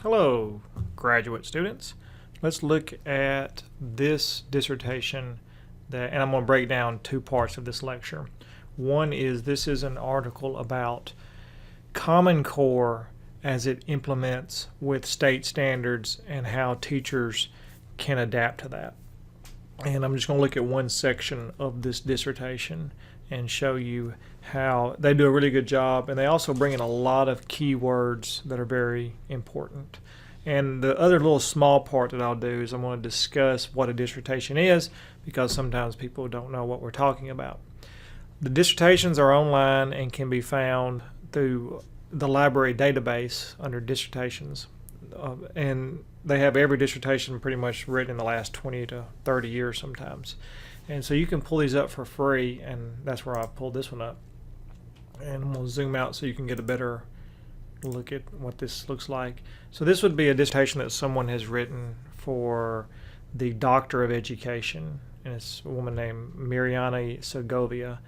Hello, graduate students. Let's look at this dissertation and I'm going to break down two parts of this lecture. One is this is an article about Common Core as it implements with state standards and how teachers can adapt to that. And I'm just going to look at one section of this dissertation and show you how they do a really good job, and they also bring in a lot of keywords that are very important. And the other little small part that I'll do is I'm going to discuss what a dissertation is, because sometimes people don't know what we're talking about. The dissertations are online and can be found through the library database under dissertations, and they have every dissertation pretty much written in the last 20 to 30 years sometimes. And so you can pull these up for free, and that's where I pulled this one up. And we'll zoom out so you can get a better look at what this looks like. So this would be a dissertation that someone has written for the Doctor of Education, and it's a woman named Mariana Segovia.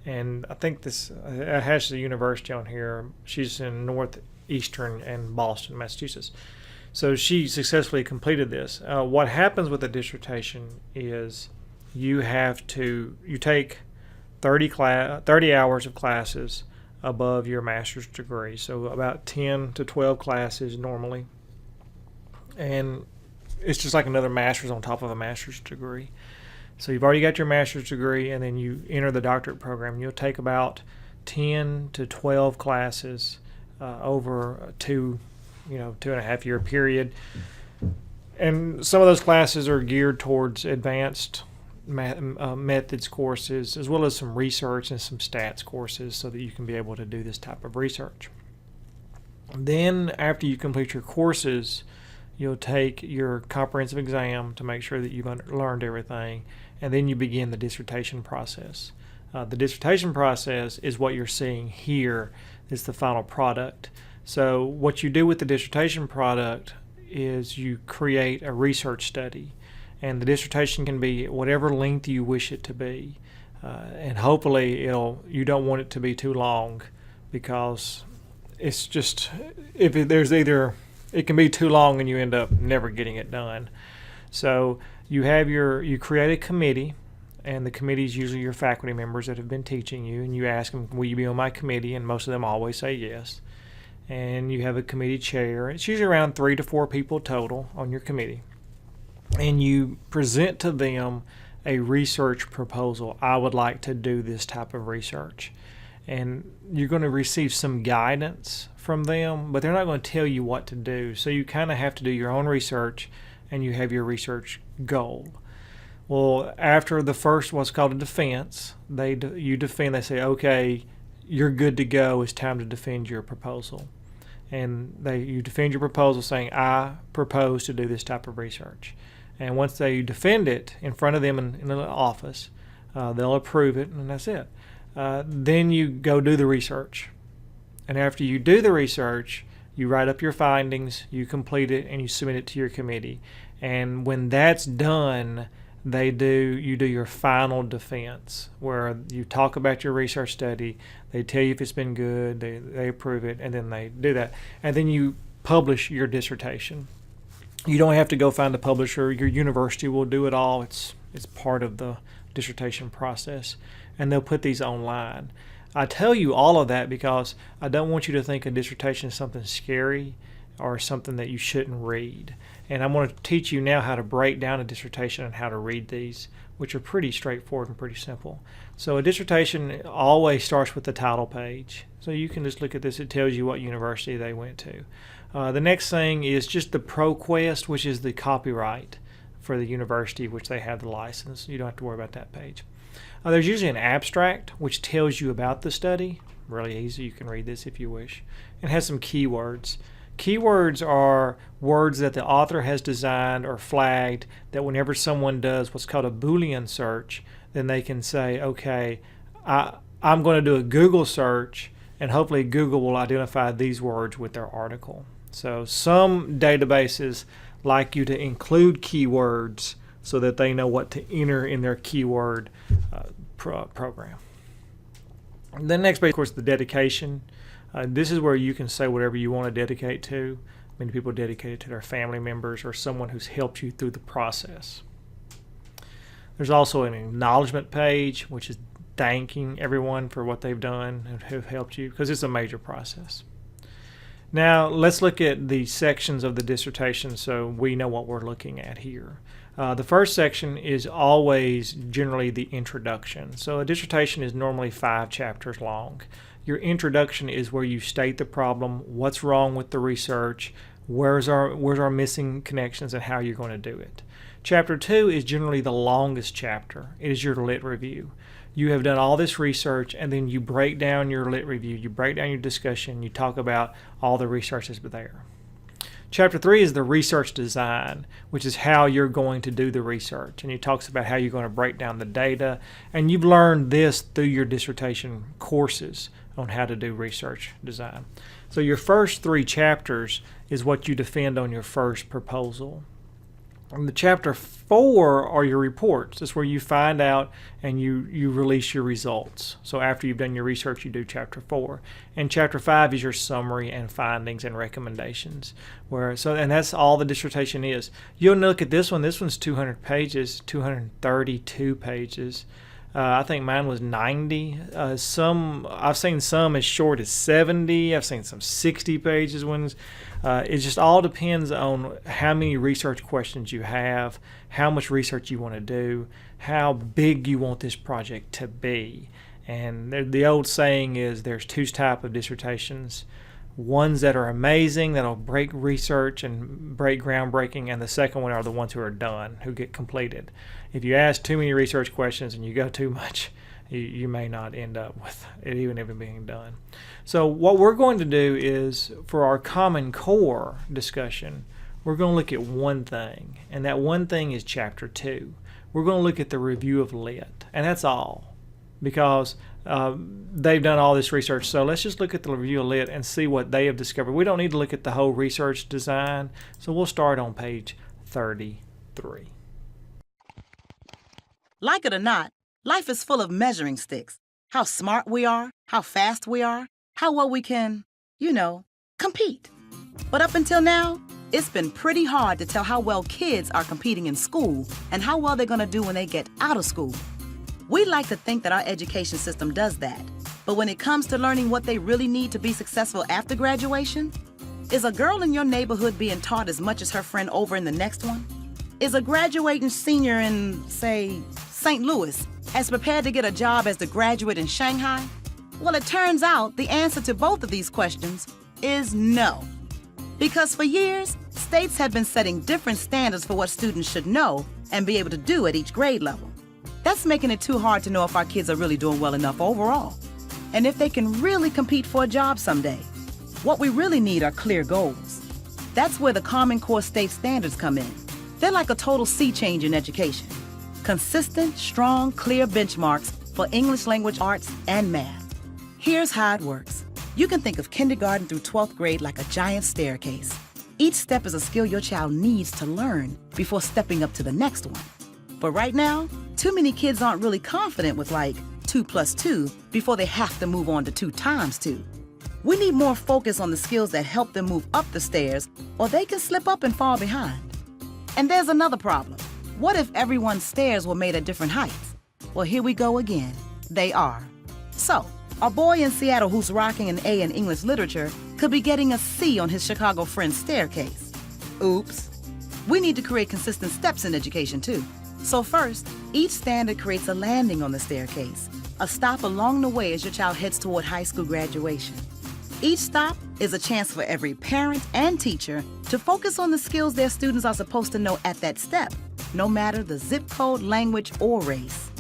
And I think this has the university on here. She's in Northeastern and Boston, Massachusetts. So she successfully completed this. What happens with a dissertation is you take 30 hours of classes above your master's degree, so about 10 to 12 classes normally, and it's just like another master's on top of a master's degree. So you've already got your master's degree, and then you enter the doctorate program. You'll take about 10 to 12 classes over a 2.5 year period, and some of those classes are geared towards advanced methods courses, as well as some research and some stats courses, so that you can be able to do this type of research. Then after you complete your courses, you'll take your comprehensive exam to make sure that you've learned everything, and then you begin the dissertation process. The dissertation process is what you're seeing here. It's the final product. So what you do with the dissertation product is you create a research study. And the dissertation can be whatever length you wish it to be, and hopefully you don't want it to be too long, because it's just it can be too long and you end up never getting it done. So you create a committee, and the committee is usually your faculty members that have been teaching you, and you ask them, will you be on my committee? And most of them always say yes. And you have a committee chair. It's usually around 3 to 4 people total on your committee. And you present to them a research proposal. I would like to do this type of research. And you're going to receive some guidance from them, but they're not going to tell you what to do. So you kind of have to do your own research, and you have your research goal. Well, after the first, what's called a defense, you defend. They say, okay, you're good to go. It's time to defend your proposal. And you defend your proposal saying, I propose to do this type of research. And once they defend it in front of them in the office, they'll approve it, and that's it. Then you go do the research. And after you do the research, you write up your findings, you complete it, and you submit it to your committee. And when that's done, you do your final defense, where you talk about your research study, they tell you if it's been good, they approve it, and then they do that. And then you publish your dissertation. You don't have to go find a publisher. Your university will do it all. It's part of the dissertation process, and they'll put these online. I tell you all of that because I don't want you to think a dissertation is something scary or something that you shouldn't read. And I'm going to teach you now how to break down a dissertation and how to read these, which are pretty straightforward and pretty simple. So a dissertation always starts with the title page. So you can just look at this. It tells you what university they went to. The next thing is just the ProQuest, which is the copyright for the university, which they have the license. You don't have to worry about that page. There's usually an abstract, which tells you about the study. Really easy. You can read this if you wish. It has some keywords. Keywords are words that the author has designed or flagged that whenever someone does what's called a Boolean search, then they can say, okay, I'm going to do a Google search, and hopefully Google will identify these words with their article. So some databases like you to include keywords so that they know what to enter in their keyword program. The next page, of course, the dedication. This is where you can say whatever you want to dedicate to. many people dedicated to their family members or someone who's helped you through the process. There's also an acknowledgement page, which is thanking everyone for what they've done and who have helped you, because it's a major process. Now let's look at the sections of the dissertation so we know what we're looking at here. The first section is always generally the introduction. So a dissertation is normally 5 chapters long. Your introduction is where you state the problem, what's wrong with the research, where's our missing connections, and how you're going to do it. Chapter 2 is generally the longest chapter. It is your lit review. You have done all this research, and then you break down your lit review, you break down your discussion, you talk about all the research that's there. Chapter 3 is the research design, which is how you're going to do the research, and it talks about how you're going to break down the data, and you've learned this through your dissertation courses on how to do research design. So your first 3 chapters is what you defend on your first proposal. And the chapter 4 are your reports. That's where you find out and you release your results. So after you've done your research, you do chapter 4. And chapter 5 is your summary and findings and recommendations. And that's all the dissertation is. You'll look at this one. This one's 200 pages, 232 pages. I think mine was 90. I've seen some as short as 70. I've seen some 60 pages ones. It just all depends on how many research questions you have, how much research you want to do, how big you want this project to be. And the old saying is there's 2 types of dissertations. Ones that are amazing, that'll break research and break groundbreaking, and the second one are the ones who are done, who get completed. If you ask too many research questions and you go too much, you may not end up with it even being done. So what we're going to do is, for our Common Core discussion, we're going to look at one thing, and that one thing is chapter 2. We're going to look at the review of lit, and that's all, because they've done all this research. So let's just look at the review of lit and see what they have discovered. We don't need to look at the whole research design, so we'll start on page 33. Like it or not, life is full of measuring sticks. How smart we are, how fast we are, how well we can, compete. But up until now, it's been pretty hard to tell how well kids are competing in school and how well they're going to do when they get out of school. We like to think that our education system does that. But when it comes to learning what they really need to be successful after graduation, is a girl in your neighborhood being taught as much as her friend over in the next one? Is a graduating senior in, say, St. Louis as prepared to get a job as the graduate in Shanghai? Well, it turns out the answer to both of these questions is no. Because for years, states have been setting different standards for what students should know and be able to do at each grade level. That's making it too hard to know if our kids are really doing well enough overall, and if they can really compete for a job someday. What we really need are clear goals. That's where the Common Core state standards come in. They're like a total sea change in education. Consistent, strong, clear benchmarks for English language arts and math. Here's how it works. You can think of kindergarten through 12th grade like a giant staircase. Each step is a skill your child needs to learn before stepping up to the next one. But right now, too many kids aren't really confident with 2 plus 2 before they have to move on to 2 times 2. We need more focus on the skills that help them move up the stairs, or they can slip up and fall behind. And there's another problem. What if everyone's stairs were made at different heights? Well, here we go again. They are. So, a boy in Seattle who's rocking an A in English literature could be getting a C on his Chicago friend's staircase. Oops. We need to create consistent steps in education, too. So first, each standard creates a landing on the staircase, a stop along the way as your child heads toward high school graduation. Each stop is a chance for every parent and teacher to focus on the skills their students are supposed to know at that step, no matter the zip code, language, or race.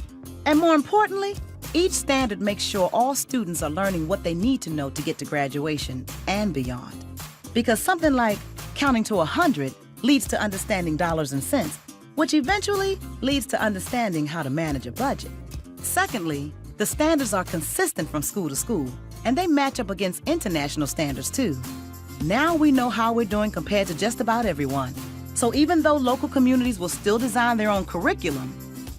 And more importantly, each standard makes sure all students are learning what they need to know to get to graduation and beyond. Because something like counting to 100 leads to understanding dollars and cents, which eventually leads to understanding how to manage a budget. Secondly, the standards are consistent from school to school, and they match up against international standards too. Now we know how we're doing compared to just about everyone. So even though local communities will still design their own curriculum,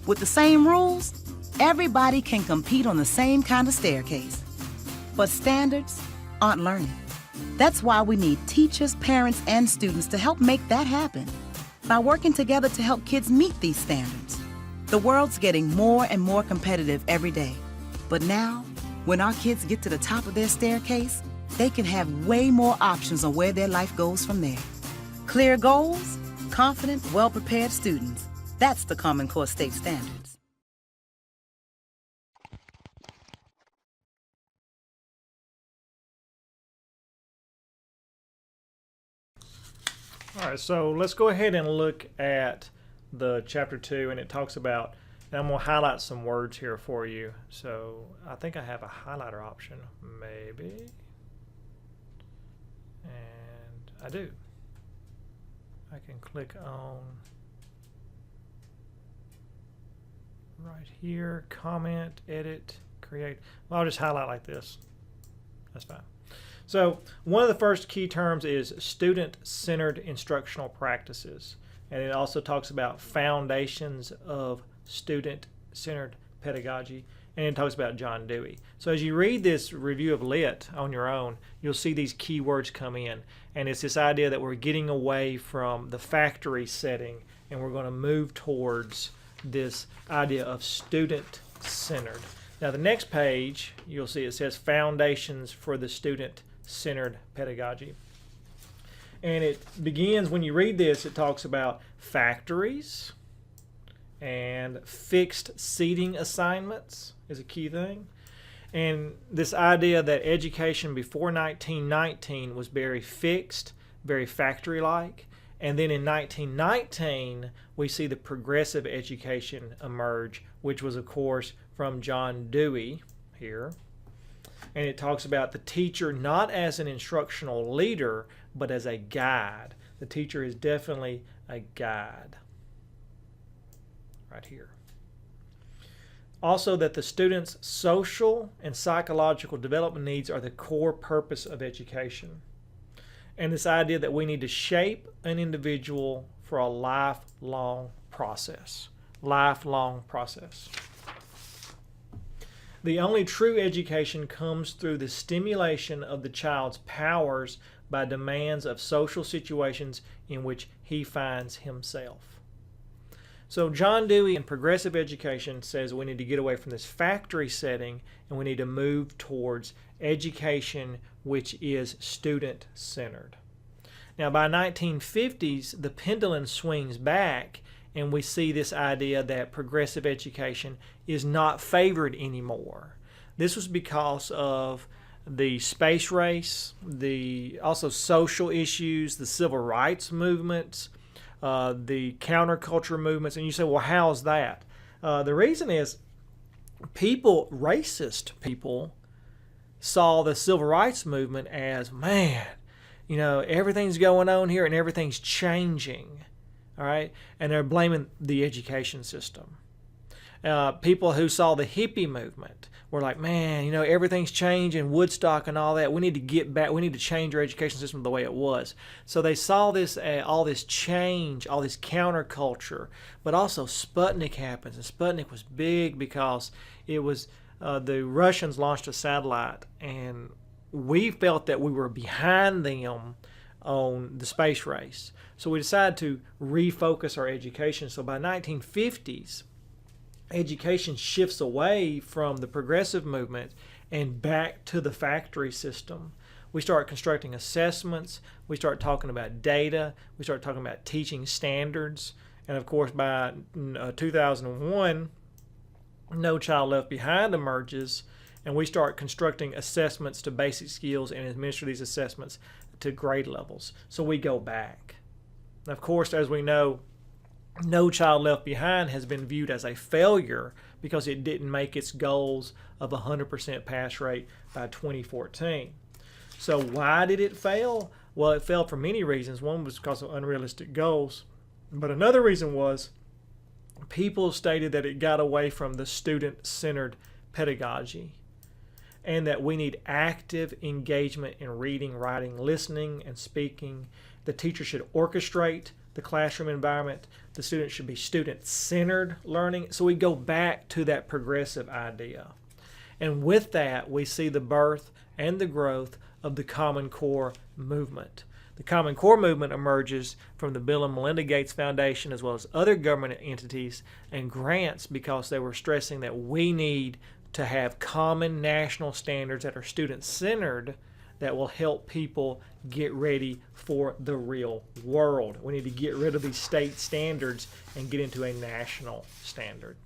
with the same rules, everybody can compete on the same kind of staircase. But standards aren't learning. That's why we need teachers, parents, and students to help make that happen by working together to help kids meet these standards. The world's getting more and more competitive every day. But now, when our kids get to the top of their staircase, they can have way more options on where their life goes from there. Clear goals, confident, well-prepared students. That's the Common Core State Standards. All right, so let's go ahead and look at the chapter 2, and it talks about, and I'm going to highlight some words here for you. So I think I have a highlighter option, maybe, and I do. I can click on right here, comment, edit, create. Well, I'll just highlight like this. That's fine. So one of the first key terms is student-centered instructional practices. And it also talks about foundations of student-centered pedagogy. And it talks about John Dewey. So as you read this review of Lit on your own, you'll see these key words come in. And it's this idea that we're getting away from the factory setting and we're going to move towards this idea of student-centered. Now the next page, you'll see it says Foundations for the Student-Centered Pedagogy. And it begins, when you read this, it talks about factories and fixed seating assignments is a key thing. And this idea that education before 1919 was very fixed, very factory-like. And then in 1919, we see the progressive education emerge, which was, of course, from John Dewey here. And it talks about the teacher not as an instructional leader, but as a guide. The teacher is definitely a guide. Right here. Also, that the student's social and psychological development needs are the core purpose of education. And this idea that we need to shape an individual for a lifelong process. Lifelong process. The only true education comes through the stimulation of the child's powers by demands of social situations in which he finds himself. So John Dewey in progressive education says we need to get away from this factory setting and we need to move towards education which is student-centered. Now by 1950s, the pendulum swings back and we see this idea that progressive education is not favored anymore. This was because of the space race, the also social issues, the civil rights movements, the counterculture movements. And you say, well, how's that? The reason is racist people saw the civil rights movement as, man, you know, everything's going on here and everything's changing. All right, and they're blaming the education system. People who saw the hippie movement were like, man, you know, everything's changing, Woodstock and all that. We need to get back. We need to change our education system the way it was. So they saw this, all this change, all this counterculture. But also Sputnik happens, and Sputnik was big because it was the Russians launched a satellite, and we felt that we were behind them on the space race. So we decided to refocus our education. So by 1950s, education shifts away from the progressive movement and back to the factory system. We start constructing assessments. We start talking about data. We start talking about teaching standards. And of course, by 2001, No Child Left Behind emerges, and we start constructing assessments to basic skills and administer these assessments to grade levels. So we go back. And of course, as we know, No Child Left Behind has been viewed as a failure because it didn't make its goals of 100% pass rate by 2014. So why did it fail? Well, it failed for many reasons. One was because of unrealistic goals. But another reason was people stated that it got away from the student-centered pedagogy and that we need active engagement in reading, writing, listening, and speaking. The teacher should orchestrate the classroom environment. The student should be student-centered learning. So we go back to that progressive idea. And with that, we see the birth and the growth of the Common Core movement. The Common Core movement emerges from the Bill and Melinda Gates Foundation as well as other government entities and grants because they were stressing that we need to have common national standards that are student-centered that will help people get ready for the real world. We need to get rid of these state standards and get into a national standard.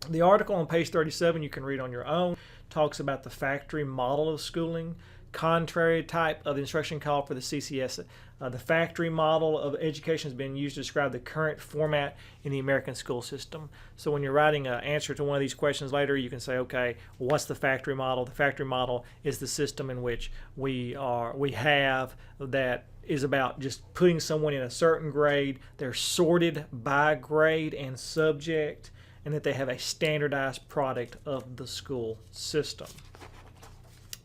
The article on page 37, you can read on your own, talks about the factory model of schooling, contrary type of instruction called for the CCS. The factory model of education has been used to describe the current format in the American school system. So when you're writing an answer to one of these questions later, you can say, okay, what's the factory model? The factory model is the system in which we have that is about just putting someone in a certain grade. They're sorted by grade and subject, and that they have a standardized product of the school system.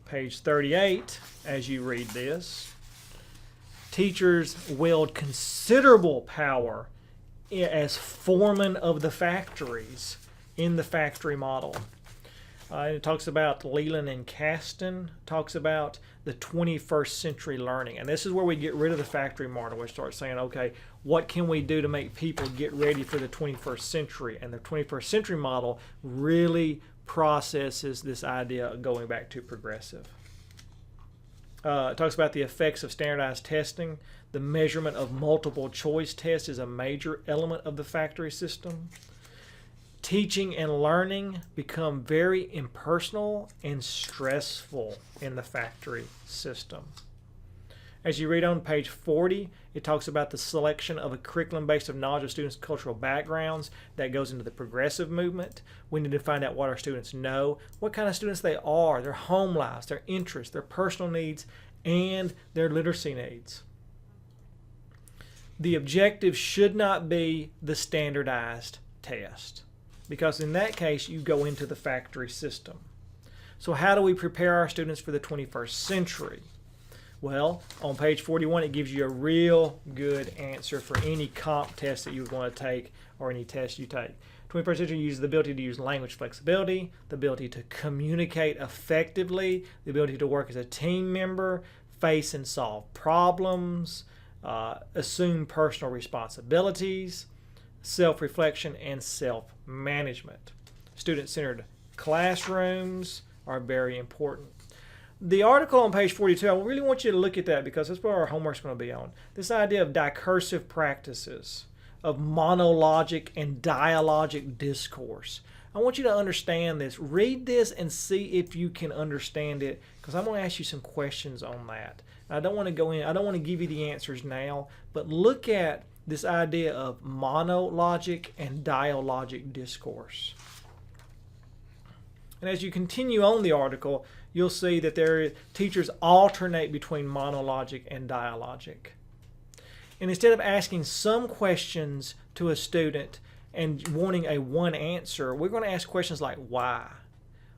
Page 38, as you read this, teachers wield considerable power as foremen of the factories in the factory model. It talks about Leland and Kasten, talks about the 21st century learning. And this is where we get rid of the factory model. We start saying, okay, what can we do to make people get ready for the 21st century? And the 21st century model really processes this idea of going back to progressive. It talks about the effects of standardized testing. The measurement of multiple choice tests is a major element of the factory system. Teaching and learning become very impersonal and stressful in the factory system. As you read on page 40, it talks about the selection of a curriculum based on knowledge of students' cultural backgrounds that goes into the progressive movement. We need to find out what our students know, what kind of students they are, their home lives, their interests, their personal needs, and their literacy needs. The objective should not be the standardized test, because in that case you go into the factory system. So how do we prepare our students for the 21st century? Well, on page 41, it gives you a real good answer for any comp test that you would want to take or any test you take. 21st century uses the ability to use language flexibility, the ability to communicate effectively, the ability to work as a team member, face and solve problems, assume personal responsibilities, self-reflection, and self-management. Student-centered classrooms are very important. The article on page 42, I really want you to look at that because that's where our homework's going to be on. This idea of discursive practices, of monologic and dialogic discourse. I want you to understand this. Read this and see if you can understand it, because I'm going to ask you some questions on that. I don't want to give you the answers now, but look at this idea of monologic and dialogic discourse. And as you continue on the article, you'll see that teachers alternate between monologic and dialogic. And instead of asking some questions to a student and wanting a one answer, we're going to ask questions like why?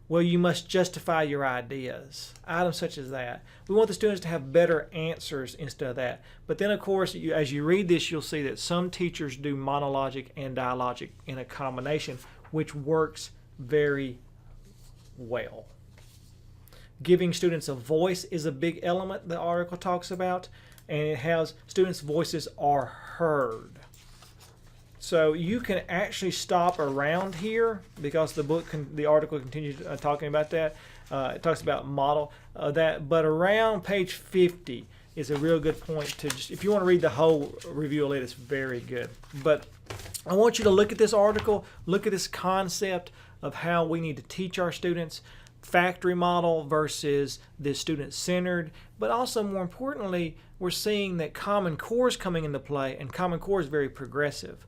Well, you must justify your ideas. Items such as that. We want the students to have better answers instead of that. But then, of course, as you read this, you'll see that some teachers do monologic and dialogic in a combination, which works very well. Giving students a voice is a big element the article talks about, and it has students' voices are heard. So you can actually stop around here because the article continues talking about that. It talks about model that, but around page 50 is a real good point to just, if you want to read the whole review of it, it's very good. But I want you to look at this article, look at this concept of how we need to teach our students, factory model versus the student-centered, but also more importantly, we're seeing that Common Core is coming into play, and Common Core is very progressive.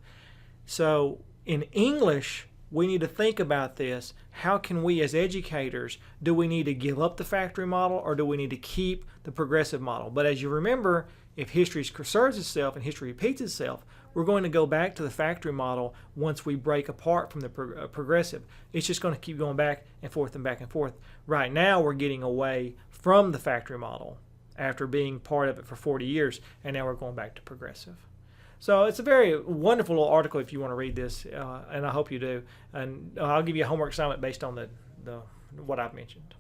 So in English, we need to think about this. How can we as educators, do we need to give up the factory model or do we need to keep the progressive model? But as you remember, if history preserves itself and history repeats itself, we're going to go back to the factory model once we break apart from the progressive. It's just going to keep going back and forth and back and forth. Right now, we're getting away from the factory model after being part of it for 40 years, and now we're going back to progressive. So it's a very wonderful little article if you want to read this, and I hope you do. And I'll give you a homework assignment based on what I've mentioned.